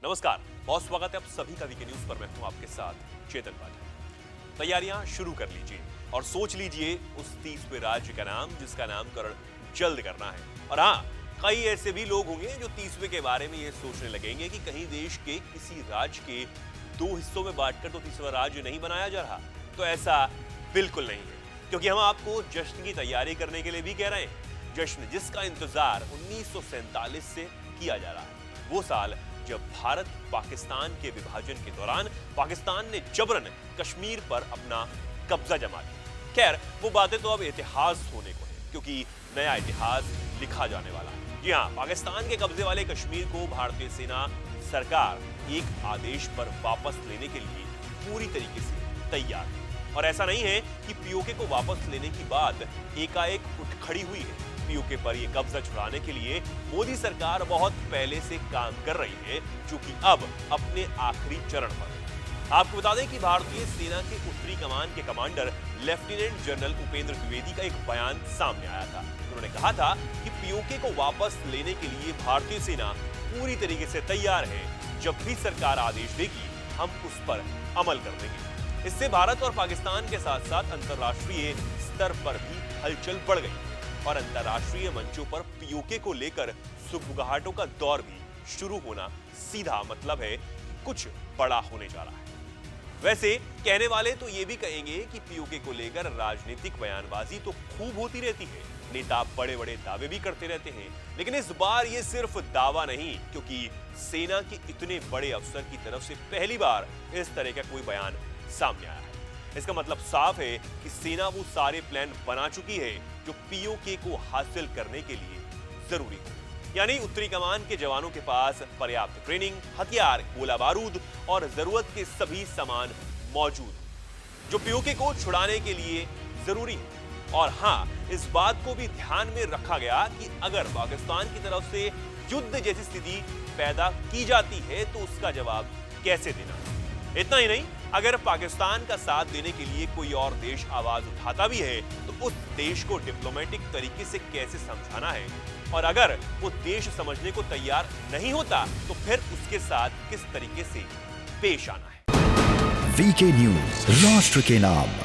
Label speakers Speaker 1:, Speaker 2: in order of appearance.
Speaker 1: नमस्कार, बहुत स्वागत है आप सभी का वीके न्यूज पर। मैं हूं आपके साथ चेतन पाठक। तैयारियां शुरू कर लीजिए और सोच लीजिए उस 30वें राज्य का नाम जिसका नामकरण जल्द करना है। और हाँ, कई ऐसे भी लोग होंगे जो 30वें के बारे में ये सोचने लगेंगे कि कहीं देश के किसी राज्य के 2 हिस्सों में बांटकर तो 30वां राज्य नहीं बनाया जा रहा। तो ऐसा बिल्कुल नहीं है, क्योंकि हम आपको जश्न की तैयारी करने के लिए भी कह रहे हैं। जश्न जिसका इंतजार 1947 से किया जा रहा है, वो साल जब भारत पाकिस्तान के विभाजन के दौरान पाकिस्तान ने जबरन कश्मीर पर अपना कब्जा जमा लिया। खैर, वो बातें तो अब इतिहास होने को है, क्योंकि नया इतिहास लिखा जाने वाला है। जी हाँ, पाकिस्तान के कब्जे वाले कश्मीर को भारतीय सेना सरकार एक आदेश पर वापस लेने के लिए पूरी तरीके से तैयार है। और ऐसा नहीं है कि पीओके को वापस लेने की बात एकाएक उठ खड़ी हुई है। पीओके पर यह कब्जा छुड़ाने के लिए मोदी सरकार बहुत पहले से काम कर रही है, जो कि अब अपने आखिरी चरण पर है। आपको बता दें कि भारतीय सेना के उत्तरी कमान के commander lieutenant general Upendra Dwivedi का एक बयान सामने आया था। उन्होंने कहा था कि पीओके को वापस लेने के लिए भारतीय सेना पूरी तरीके से तैयार है। जब भी सरकार आदेश देगी, हम उस पर अमल कर देंगे। इससे भारत और पाकिस्तान के साथ साथ अंतर्राष्ट्रीय स्तर पर भी हलचल बढ़ गई और अंतर्राष्ट्रीय मंचों पर पीओके को लेकर सुगबुगाहटों का दौर भी शुरू होना सीधा मतलब है कि कुछ बड़ा होने जा रहा है। वैसे कहने वाले तो ये भी कहेंगे कि पीओके को लेकर राजनीतिक बयानबाजी तो खूब होती रहती है, नेता बड़े बड़े दावे भी करते रहते हैं, लेकिन इस बार ये सिर्फ दावा नहीं, क्योंकि सेना के इतने बड़े अफसर की तरफ से पहली बार इस तरह का कोई बयान सामने आया है। इसका मतलब साफ है कि सेना वो सारे प्लान बना चुकी है जो पीओके को हासिल करने के लिए जरूरी है। यानी उत्तरी कमान के जवानों के पास पर्याप्त ट्रेनिंग, हथियार, गोला बारूद और जरूरत के सभी सामान मौजूद, जो पीओके को छुड़ाने के लिए जरूरी है। और हाँ, इस बात को भी ध्यान में रखा गया कि अगर पाकिस्तान की तरफ से युद्ध जैसी स्थिति पैदा की जाती है तो उसका जवाब कैसे देना। इतना ही नहीं, अगर पाकिस्तान का साथ देने के लिए कोई और देश आवाज उठाता भी है तो उस देश को डिप्लोमेटिक तरीके से कैसे समझाना है, और अगर वो देश समझने को तैयार नहीं होता तो फिर उसके साथ किस तरीके से पेश आना है।
Speaker 2: वीके न्यूज, राष्ट्र के नाम।